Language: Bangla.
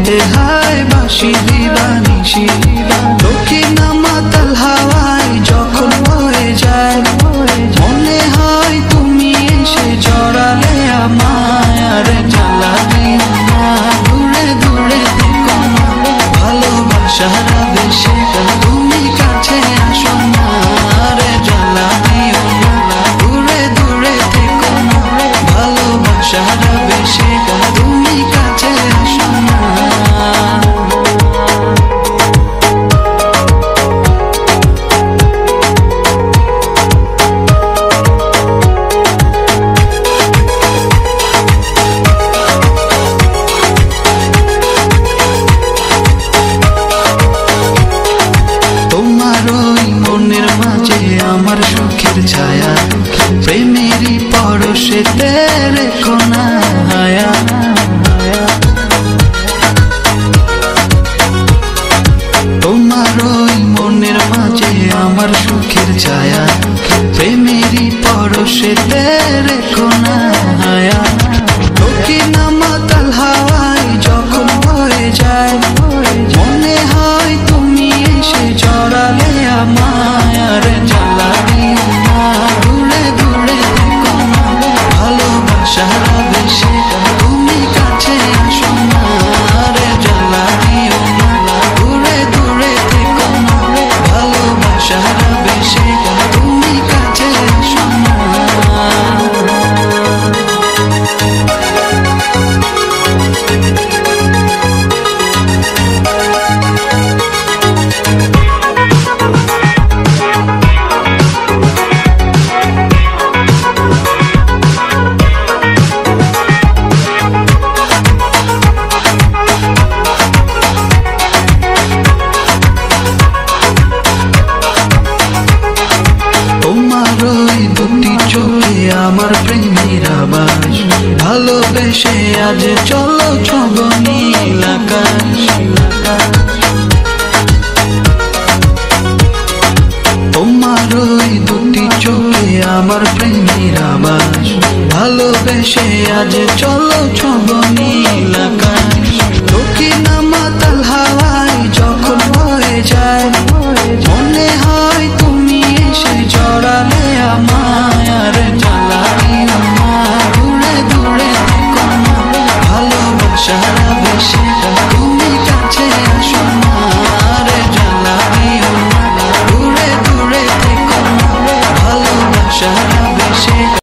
দিতে হয় বাঁশি দিবানিশি দক্ষিণ মাতাল হাওয়ায় যখন বয়ে যায় মনে হয় তুমি এসে জড়ালে আমায় আর জ্বালা দিও না দূরে দূরে থেকো না ভালোবাসার আবেশে তুমি কাছে আসো না আর জ্বালা দিও না দূরে দূরে থেকো না ভালোবাসার আবেশে তুমি কাছে আসো না। মনের মাঝে আমার সুখের ছায়া প্রেমেরই পরশেতে রেখো না হায়া তোমার ওই মনের মাঝে আমার সুখের ছায়া প্রেমেরই পরশেতে রেখো না হায়া দক্ষিণ মাতাল হাওয়ায় যখন বয়ে যায় মনে হয় তুমি এসে জড়ালে আমায় আর জ্বালা দিও না দূরে দূরে থেকো না ভালোবাসার আবেশে তুমি কাছে আসো না আর জ্বালা দিও না দূরে দূরে থেকো না ভালোবাসার আবেশে তুমি কাছে আসো না। আমার প্রেমের আবাস ভালোবেসে আজ চলো ছব নীল আকাশ তোমার ওই দুটি চোখে আমার প্রেমের আবাস ভালোবেসে আজ চলো ছব নীল আকাশ।